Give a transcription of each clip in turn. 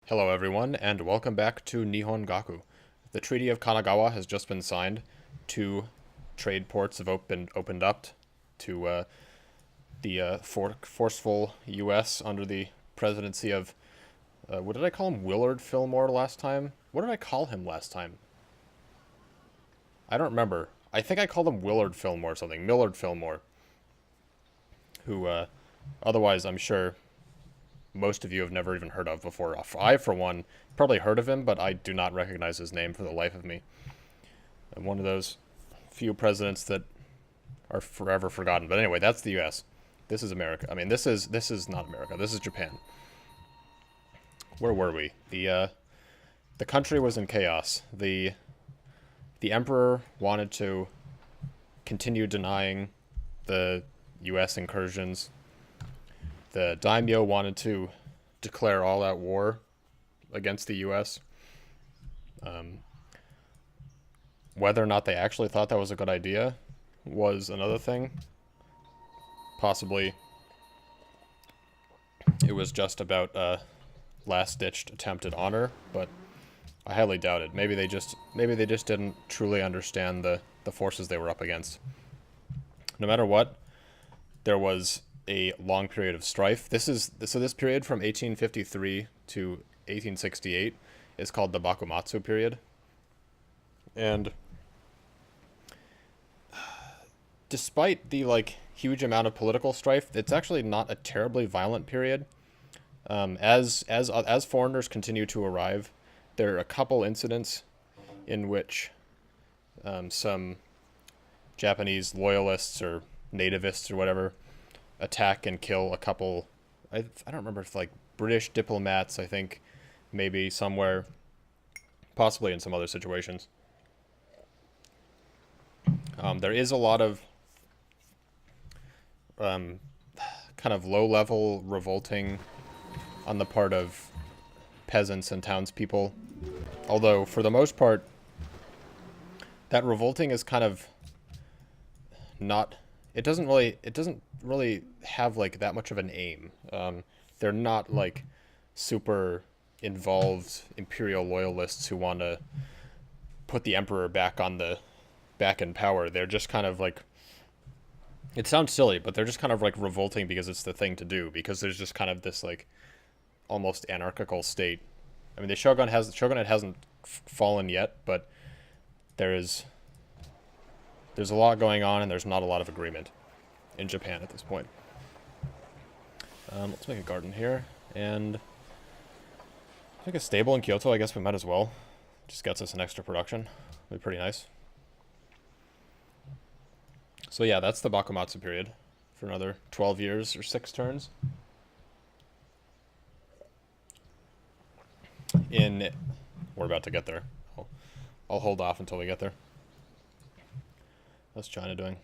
Hello everyone, and welcome back to Nihongaku. The Treaty of Kanagawa has just been signed. Two trade ports have opened up to the forceful U.S. under the presidency of, what did I call him? Willard Fillmore last time? What did I call him last time? I don't remember. I think I called him Willard Fillmore or something. Millard Fillmore. Who, otherwise I'm sure most of you have never even heard of before. I, for one, probably heard of him, but I do not recognize his name for the life of me. I'm one of those few presidents that are forever forgotten. But anyway, that's the U.S. This is America. I mean, this is not America. This is Japan. Where were we? The country was in chaos. The emperor wanted to continue denying the U.S. incursions. The daimyo wanted to declare all-out war against the U.S. Whether or not they actually thought that was a good idea was another thing. Possibly it was just about a last-ditched attempt at honor, but I highly doubt it. Maybe they just didn't truly understand the forces they were up against. No matter what, there was a long period of strife. This period from 1853 to 1868 is called the Bakumatsu period. And despite the huge amount of political strife, it's actually not a terribly violent period. As foreigners continue to arrive, there are a couple incidents in which some Japanese loyalists or nativists or whatever attack and kill a couple. I don't remember if British diplomats. I think maybe somewhere, possibly in some other situations. There is a lot of kind of low-level revolting on the part of peasants and townspeople. Although for the most part, that revolting is kind of not. It doesn't really have that much of an aim. They're not super involved imperial loyalists who want to put the emperor back in power. They're just kind of it sounds silly, but they're just kind of revolting because it's the thing to do, because there's just kind of this almost anarchical state. I mean, the shogunate hasn't fallen yet, but there's a lot going on, and there's not a lot of agreement in Japan at this point. Let's make a garden here, and make a stable in Kyoto. I guess we might as well. Just gets us an extra production. It'd be pretty nice. So yeah, that's the Bakumatsu period for another 12 years or 6 turns. We're about to get there. I'll hold off until we get there. What's China doing?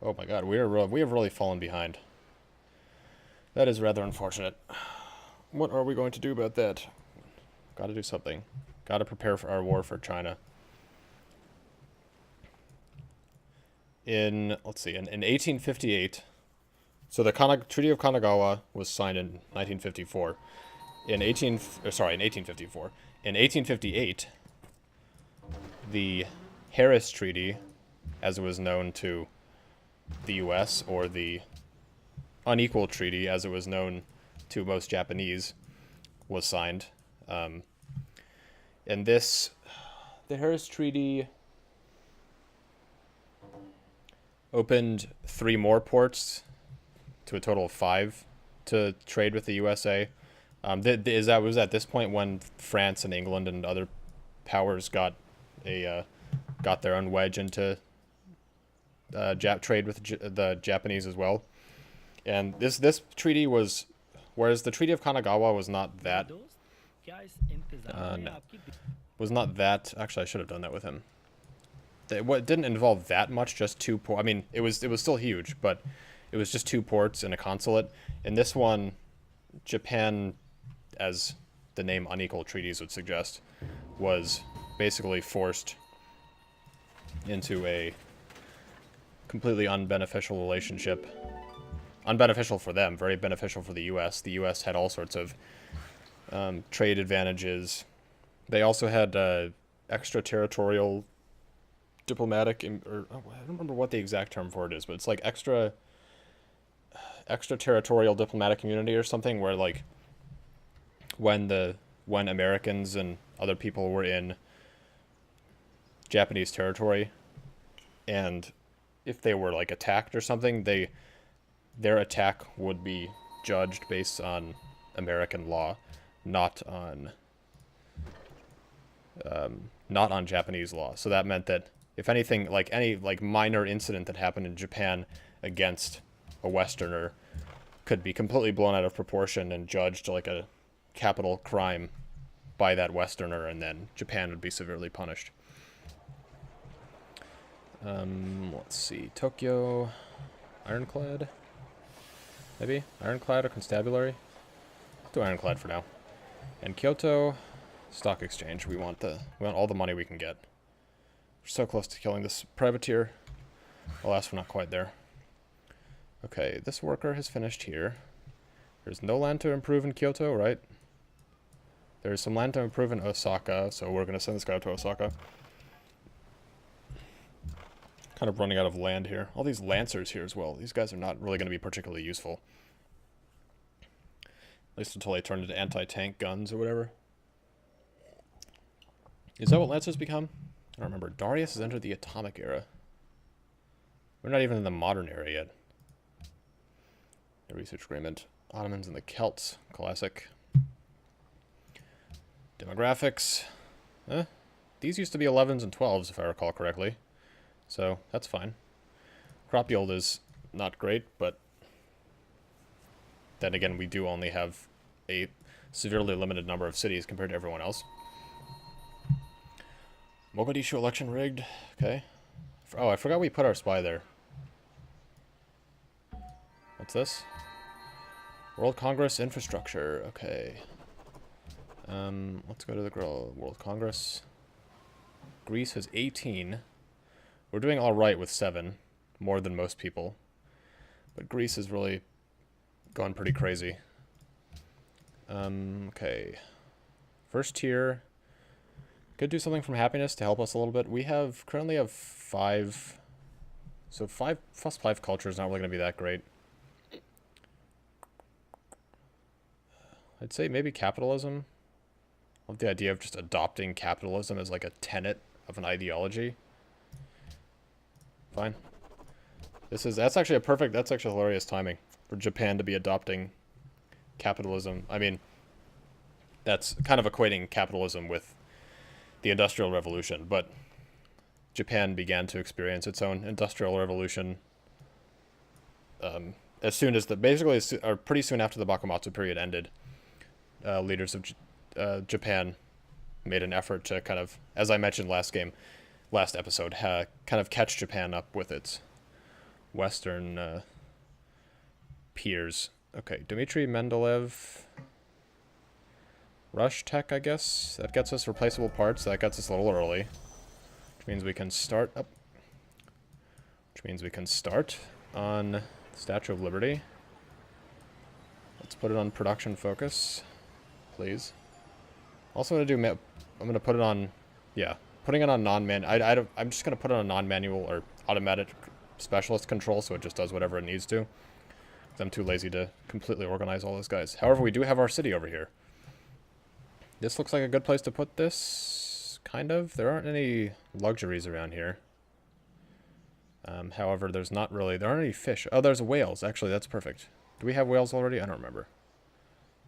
Oh my god, we have really fallen behind. That is rather unfortunate. What are we going to do about that? Gotta do something. Gotta prepare for our war for China. Let's see, in 1858, so the Treaty of Kanagawa was signed in 1954. In 1854. In 1858, the Harris Treaty, as it was known to the U.S., or the Unequal Treaty, as it was known to most Japanese, was signed. And the Harris Treaty opened 3 more ports to a total of 5 to trade with the USA. Was at this point when France and England and other powers got their own wedge into trade with the Japanese as well. And this treaty was, whereas the Treaty of Kanagawa was not that, was not that. Actually, I should have done that with him. It didn't involve that much, just 2 ports. I mean, it was still huge, but it was just 2 ports and a consulate. In this one, Japan, as the name Unequal Treaties would suggest, was basically forced into a completely unbeneficial relationship unbeneficial for them, very beneficial for the U.S. The U.S. had all sorts of trade advantages. They also had extraterritorial diplomatic, or I don't remember what the exact term for it is, but it's like extraterritorial diplomatic immunity or something, where like when Americans and other people were in Japanese territory, and if they were like attacked or something, their attack would be judged based on American law, not on Japanese law. So that meant that if anything, like any like minor incident that happened in Japan against a Westerner could be completely blown out of proportion and judged like a capital crime by that Westerner, and then Japan would be severely punished. Let's see. Tokyo, ironclad. Maybe ironclad or constabulary. Let's do ironclad for now. And Kyoto, stock exchange. We want all the money we can get. We're so close to killing this privateer. Alas, we're not quite there. Okay, this worker has finished here. There's no land to improve in Kyoto, right? There's some land to improve in Osaka, so we're going to send this guy to Osaka. Kind of running out of land here. All these lancers here as well. These guys are not really going to be particularly useful. At least until they turn into anti-tank guns or whatever. Is that what lancers become? I don't remember. Darius has entered the atomic era. We're not even in the modern era yet. A research agreement. Ottomans and the Celts. Classic. Demographics. These used to be 11s and 12s, if I recall correctly. So, that's fine. Crop yield is not great, but then again, we do only have a severely limited number of cities compared to everyone else. Mogadishu election rigged. Okay. Oh, I forgot we put our spy there. What's this? World Congress infrastructure. Okay. Let's go to the World Congress. Greece has 18. We're doing alright with 7. More than most people. But Greece is really going pretty crazy. Okay. First tier. Could do something from happiness to help us a little bit. We currently have 5. So 5 plus 5 culture is not really going to be that great. I'd say maybe capitalism. I love the idea of just adopting capitalism as like a tenet of an ideology. Fine. That's actually hilarious timing for Japan to be adopting capitalism. I mean, that's kind of equating capitalism with the Industrial Revolution, but Japan began to experience its own Industrial Revolution as soon as pretty soon after the Bakumatsu period ended. Leaders of Japan made an effort to kind of, as I mentioned last episode, kind of catch Japan up with its Western peers. Okay, Dmitry Mendeleev. Rush Tech, I guess. That gets us replaceable parts. That gets us a little early. Which means we can start up. Which means we can start on the Statue of Liberty. Let's put it on production focus, please. Also going to do, I'm going to put it on, yeah, putting it on I'm just going to put it on non-manual or automatic specialist control, so it just does whatever it needs to. 'Cause I'm too lazy to completely organize all those guys. However, we do have our city over here. This looks like a good place to put this, kind of. There aren't any luxuries around here. However, there aren't any fish. Oh, there's whales. Actually, that's perfect. Do we have whales already? I don't remember.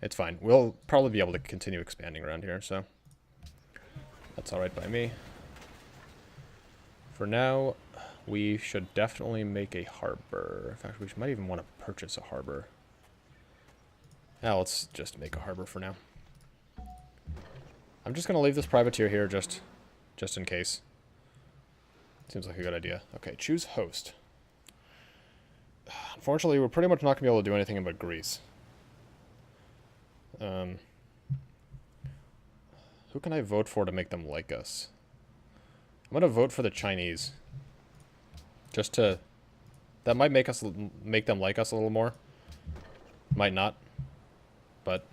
It's fine. We'll probably be able to continue expanding around here, so that's alright by me. For now, we should definitely make a harbor. In fact, we might even want to purchase a harbor. Now, let's just make a harbor for now. I'm just going to leave this privateer here just in case. Seems like a good idea. Okay, choose host. Unfortunately, we're pretty much not going to be able to do anything about Greece. Who can I vote for to make them like us? I'm going to vote for the Chinese. That might make them like us a little more. Might not. But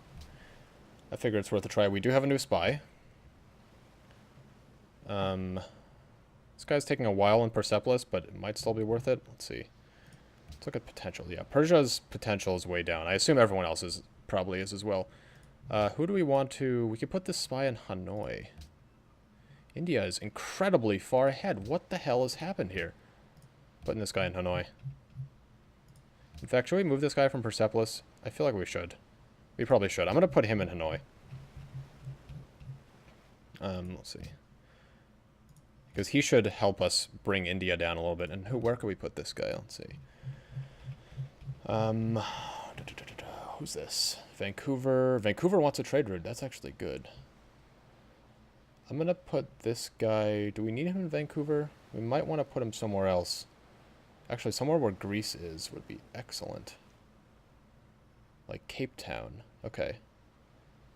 I figure it's worth a try. We do have a new spy. This guy's taking a while in Persepolis, but it might still be worth it. Let's see. Let's look at potential. Yeah, Persia's potential is way down. I assume everyone else's probably is as well. Who do we want to... We could put this spy in Hanoi. India is incredibly far ahead. What the hell has happened here? Putting this guy in Hanoi. In fact, should we move this guy from Persepolis? I feel like we should. We probably should. I'm going to put him in Hanoi. Let's see. Because he should help us bring India down a little bit. And where can we put this guy? Let's see. Who's this? Vancouver. Vancouver wants a trade route. That's actually good. I'm going to put this guy... Do we need him in Vancouver? We might want to put him somewhere else. Actually, somewhere where Greece is would be excellent. Like Cape Town. Okay.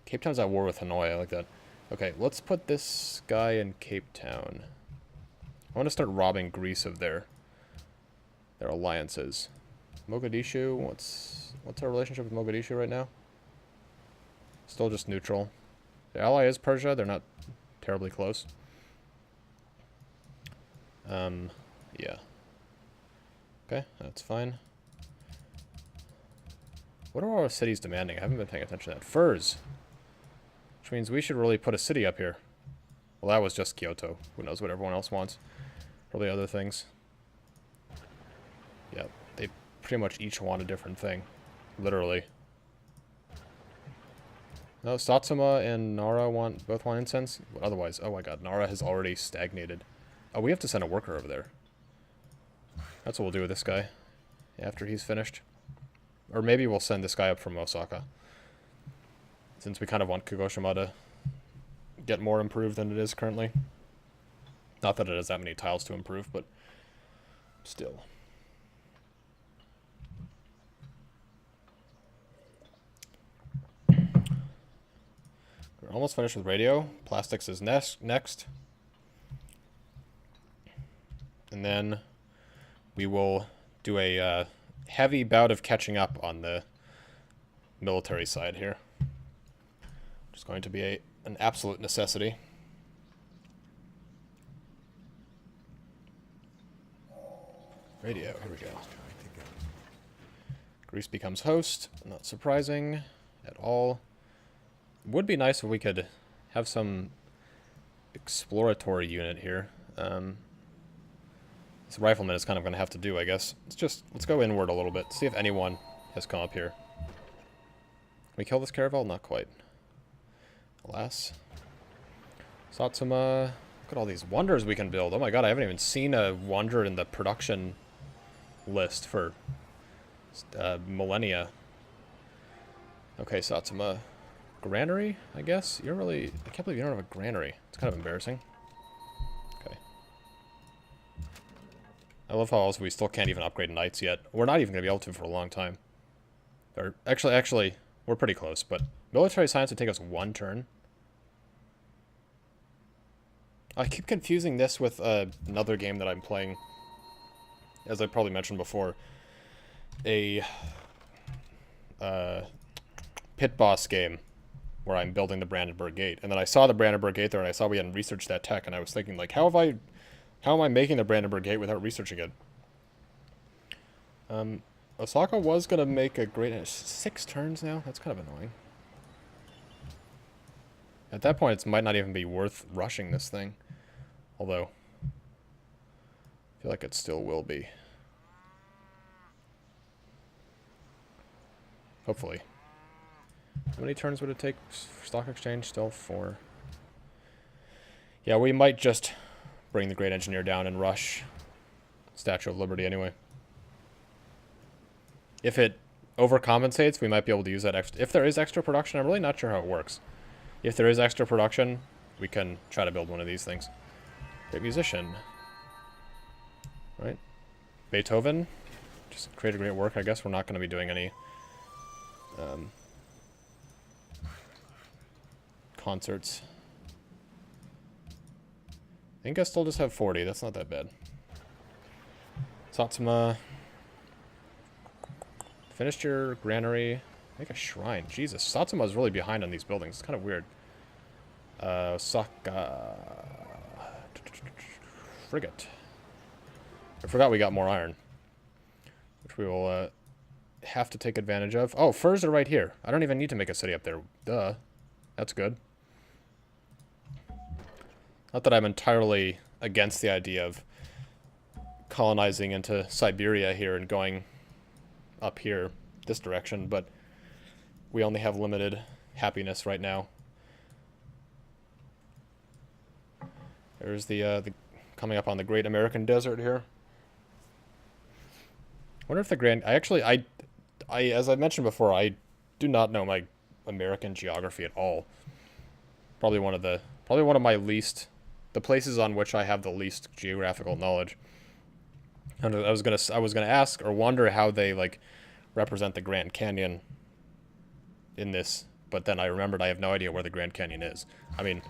Cape Town's at war with Hanoi. I like that. Okay, let's put this guy in Cape Town. I want to start robbing Greece of their alliances. Mogadishu, what's our relationship with Mogadishu right now? Still just neutral. The ally is Persia. They're not terribly close. Yeah. Okay, that's fine. What are our cities demanding? I haven't been paying attention to that. Furs. Which means we should really put a city up here. Well, that was just Kyoto. Who knows what everyone else wants. Probably other things. Yeah, they pretty much each want a different thing. Literally. No, Satsuma and Nara both want incense. But otherwise, oh my god, Nara has already stagnated. Oh, we have to send a worker over there. That's what we'll do with this guy. After he's finished. Or maybe we'll send this guy up from Osaka. Since we kind of want Kagoshima to get more improved than it is currently. Not that it has that many tiles to improve, but still. We're almost finished with radio. Plastics is next. And then we will do a heavy bout of catching up on the military side here. Which is going to be an absolute necessity. Radio, here we go. Greece becomes host. Not surprising at all. Would be nice if we could have some exploratory unit here. This rifleman is kind of going to have to do, I guess. Let's go inward a little bit. See if anyone has come up here. Can we kill this caravel? Not quite. Alas. Satsuma. Look at all these wonders we can build. Oh my god, I haven't even seen a wonder in the production list for millennia. Okay, Satsuma. Granary, I guess? I can't believe you don't have a granary. It's kind of embarrassing. Okay. I love how else we still can't even upgrade knights yet. We're not even going to be able to for a long time. Or, actually, we're pretty close, but military science would take us 1 turn. I keep confusing this with another game that I'm playing. As I probably mentioned before. A pit boss game where I'm building the Brandenburg Gate. And then I saw the Brandenburg Gate there, and I saw we hadn't researched that tech, and I was thinking, like, how am I making the Brandenburg Gate without researching it? Osaka was going to make a great... 6 turns now? That's kind of annoying. At that point, it might not even be worth rushing this thing. Although, I feel like it still will be. Hopefully. How many turns would it take for stock exchange? Still 4. Yeah, we might just bring the Great Engineer down and rush Statue of Liberty anyway. If it overcompensates, we might be able to use that extra. If there is extra production, I'm really not sure how it works. If there is extra production, we can try to build one of these things. Great musician. Right? Beethoven. Just created great work. I guess we're not going to be doing any concerts. I think I still just have 40. That's not that bad. Satsuma. Finished your granary. Make a shrine. Jesus, Satsuma's really behind on these buildings. It's kind of weird. Osaka. Frigate. I forgot we got more iron. Which we will have to take advantage of. Oh, furs are right here. I don't even need to make a city up there. Duh. That's good. Not that I'm entirely against the idea of colonizing into Siberia here and going up here this direction, but we only have limited happiness right now. There's the coming up on the Great American Desert here. I wonder if the Grand... I as I mentioned before, I do not know my American geography at all. Probably one of my least... the places on which I have the least geographical knowledge. And I was gonna ask or wonder how they like represent the Grand Canyon in this, but then I remembered I have no idea where the Grand Canyon is. I mean,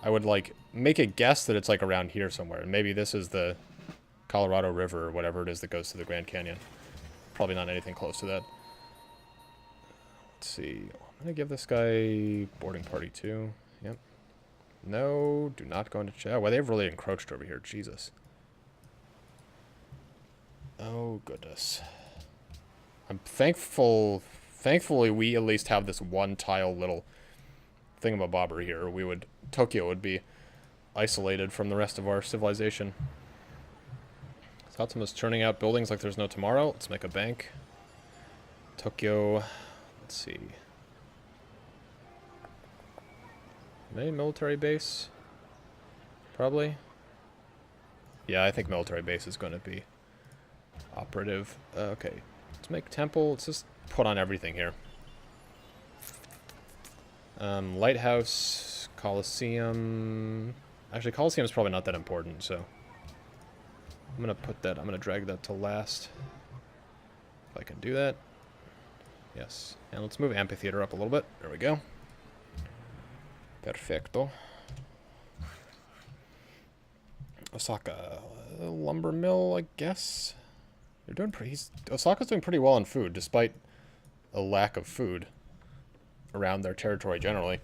I would like make a guess that it's like around here somewhere, and maybe this is the Colorado River or whatever it is that goes to the Grand Canyon. Probably not anything close to that. Let's see. I'm gonna give this guy boarding party too. Yep. No, do not go into chat. Oh, well, they've really encroached over here. Jesus. Oh, goodness. I'm thankful... Thankfully, we at least have this one tile little thingamabobber here. Tokyo would be isolated from the rest of our civilization. Satsuma's churning out buildings like there's no tomorrow. Let's make a bank. Tokyo... Let's see... Maybe military base? Probably. Yeah, I think military base is going to be operative. Okay, let's make temple. Let's just put on everything here. Lighthouse, Coliseum. Actually, Coliseum is probably not that important, so I'm going to drag that to last. If I can do that. Yes. And let's move amphitheater up a little bit. There we go. Perfecto. Osaka, lumber mill, I guess. They're doing pretty. Osaka's doing pretty well on food, despite a lack of food around their territory generally,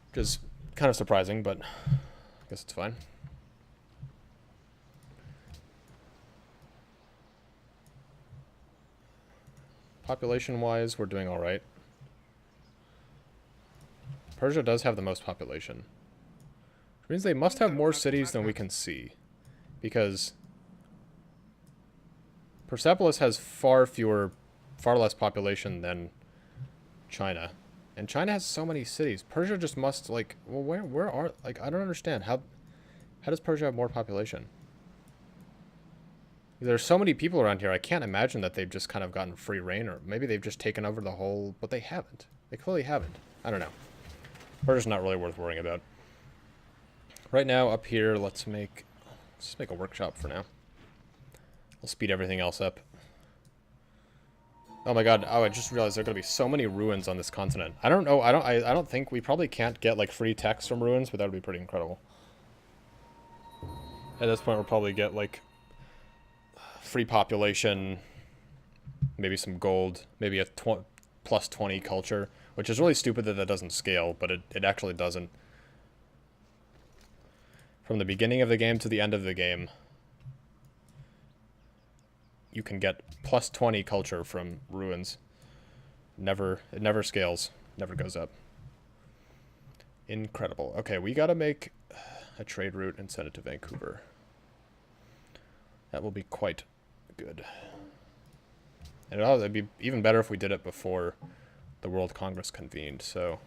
which is kind of surprising, but I guess it's fine. Population-wise, we're doing all right. Persia does have the most population, which means they must have more cities than we can see, because Persepolis has far less population than China, and China has so many cities. Persia just must, like, well, where are, like, I don't understand how does Persia have more population? There's so many people around here. I can't imagine that they've just kind of gotten free reign, or maybe they've just taken over the whole, but they haven't. They clearly haven't. I don't know. Persia's not really worth worrying about. Right now, up here, let's make a workshop for now. We'll speed everything else up. Oh my god, oh, I just realized there are going to be so many ruins on this continent. I don't know, I don't think, we probably can't get, like, free text from ruins, but that would be pretty incredible. At this point, we'll probably get, like, free population, maybe some gold, maybe a plus 20 culture, which is really stupid that doesn't scale, but it actually doesn't. From the beginning of the game to the end of the game, you can get plus 20 culture from ruins. It never scales, never goes up. Incredible. Okay, we gotta make a trade route and send it to Vancouver. That will be quite good. And it'd be even better if we did it before the World Congress convened, so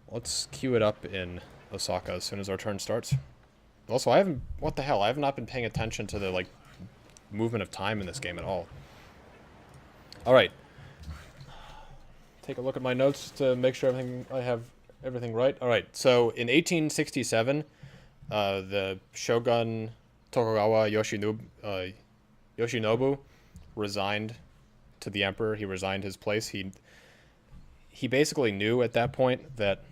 let's queue it up in Osaka as soon as our turn starts. Also, what the hell, I have not been paying attention to the, like, movement of time in this game at all. Alright. Take a look at my notes to make sure I have everything right. Alright, so in 1867, the Shogun Tokugawa Yoshinobu resigned to the emperor. He resigned his place. He basically knew at that point that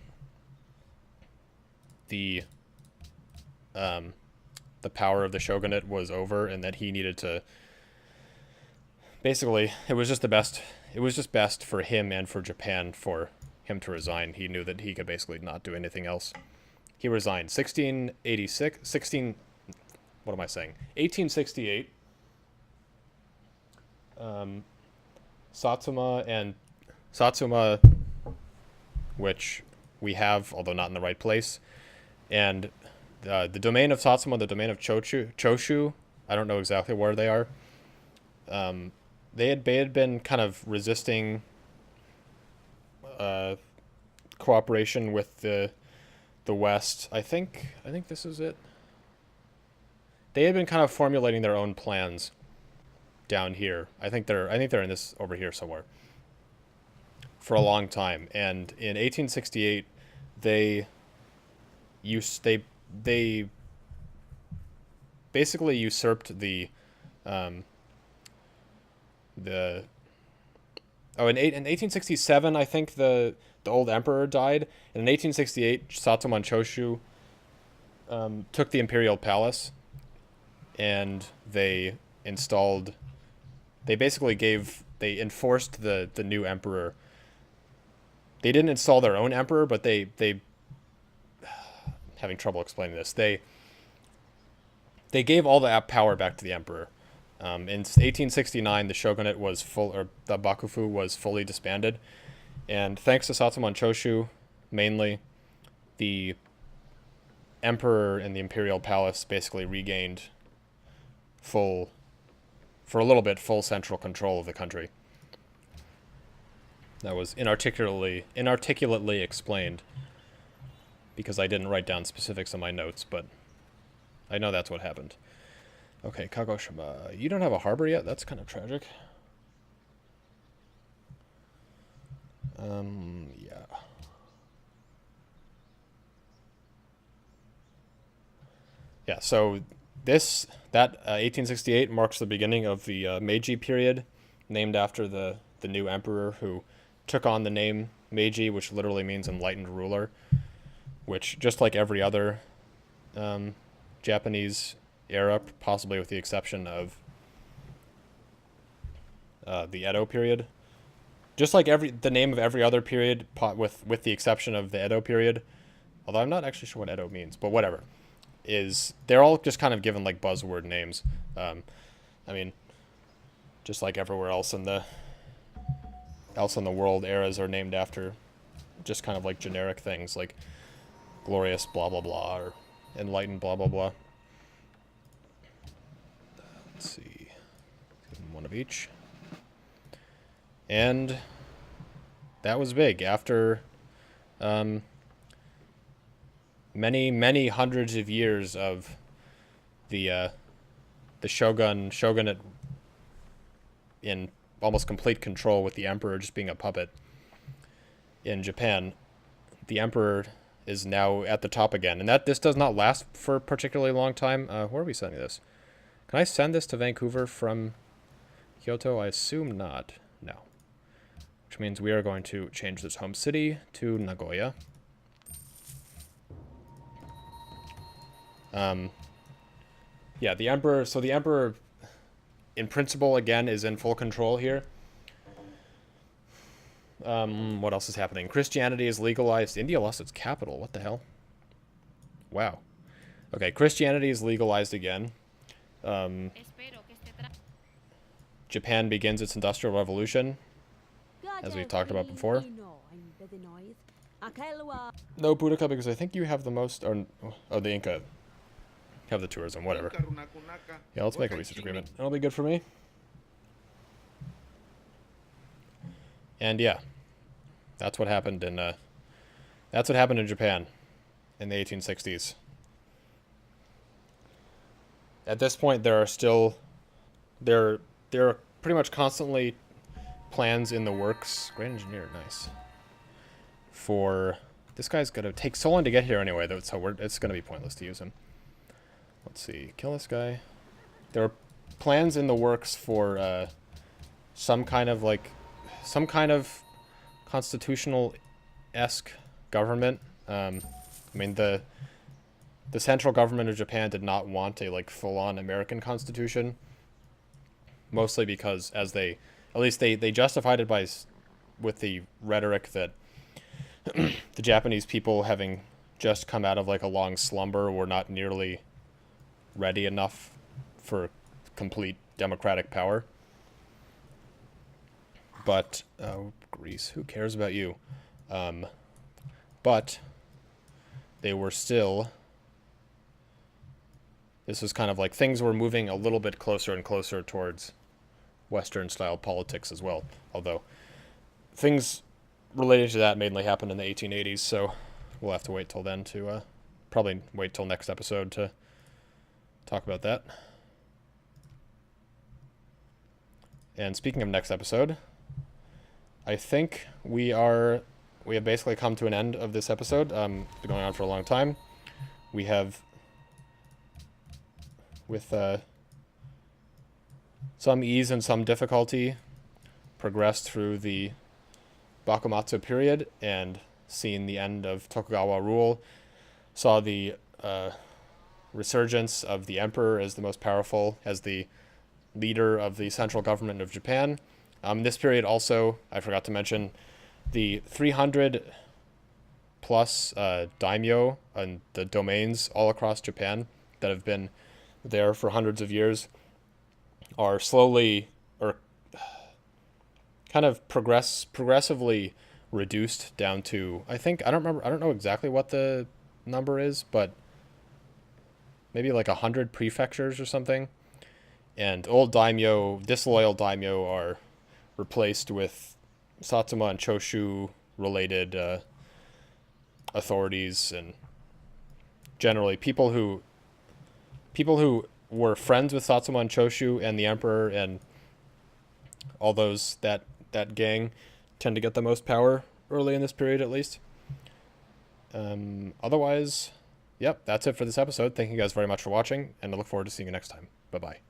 the power of the shogunate was over, and that he needed to basically, it was just the best. It was just best for him and for Japan for him to resign. He knew that he could basically not do anything else. He resigned 1686, 16, what am I saying? 1868. Satsuma, which we have, although not in the right place, and the domain of Satsuma, the domain of Choshu, I don't know exactly where they are. They had been kind of resisting cooperation with the West. I think this is it. They had been kind of formulating their own plans down here. I think they're in this over here somewhere for a long time. And in 1868, they basically usurped in 1867, I think the old emperor died, and in 1868 Satsuma and Choshu took the imperial palace, and they enforced the new emperor. They didn't install their own emperor, but they having trouble explaining this. They gave all the power back to the emperor. In 1869, the shogunate was the bakufu was fully disbanded, and thanks to Satsuma and Choshu, mainly, the emperor and the imperial palace basically regained for a little bit, full central control of the country. That was inarticulately explained, because I didn't write down specifics in my notes, but I know that's what happened. Okay, Kagoshima. You don't have a harbor yet? That's kind of tragic. Yeah. Yeah, so that 1868 marks the beginning of the Meiji period, named after the new emperor who took on the name Meiji, which literally means enlightened ruler, which, just like every other Japanese era, possibly with the exception of the Edo period, just like the name of every other period, with the exception of the Edo period, although I'm not actually sure what Edo means, but whatever, they're all just kind of given like buzzword names. I mean, just like everywhere else in the world, eras are named after just kind of like generic things like glorious blah blah blah or enlightened blah blah blah. Let's see, one of each. And that was big. After many hundreds of years of the shogunate in almost complete control, with the emperor just being a puppet in Japan, the emperor is now at the top again, and this does not last for a particularly long time. Where are we sending this? Can I send this to Vancouver from Kyoto? I assume not. No. Which means we are going to change this home city to Nagoya. Yeah, the emperor. So the emperor, in principle, again, is in full control here. What else is happening? Christianity is legalized. India lost its capital. What the hell? Wow. Okay, Christianity is legalized again. Japan begins its industrial revolution, as we've talked about before. No Boudica, because I think you have the most, or the Inca have the tourism, whatever. Yeah, let's make a research agreement. That'll be good for me. And yeah, that's what happened in Japan in the 1860s. At this point, there are pretty much constantly plans in the works. Great engineer, nice. For this guy's gonna take so long to get here anyway, though, so it's gonna be pointless to use him. Let's see, kill this guy. There are plans in the works for some kind of constitutional-esque government. I mean, the central government of Japan did not want a full-on American constitution. mostly because as they, at least they justified it with the rhetoric that the Japanese people, having just come out of like a long slumber, were not nearly ready enough for complete democratic power. But Greece, who cares about you? But they were still. This was kind of like things were moving a little bit closer and closer towards Western-style politics as well. Although things related to that mainly happened in the 1880s, so we'll have to wait till then to probably wait till next episode to talk about that. And speaking of next episode, I think we have basically come to an end of this episode. It's been going on for a long time. We have, with some ease and some difficulty, progressed through the Bakumatsu period and seen the end of Tokugawa rule, saw the resurgence of the emperor as the most powerful, as the leader of the central government of Japan. This period also, I forgot to mention, the 300 plus daimyo and the domains all across Japan that have been there for hundreds of years are slowly, or kind of progressively reduced down to, I don't know exactly what the number is, but maybe like 100 prefectures or something. And old daimyo, disloyal daimyo, are replaced with Satsuma and Choshu related authorities, and generally people who were friends with Satsuma and Choshu and the emperor and all those, that gang, tend to get the most power early in this period, at least. Otherwise, yep, that's it for this episode. Thank you guys very much for watching, and I look forward to seeing you next time. Bye bye.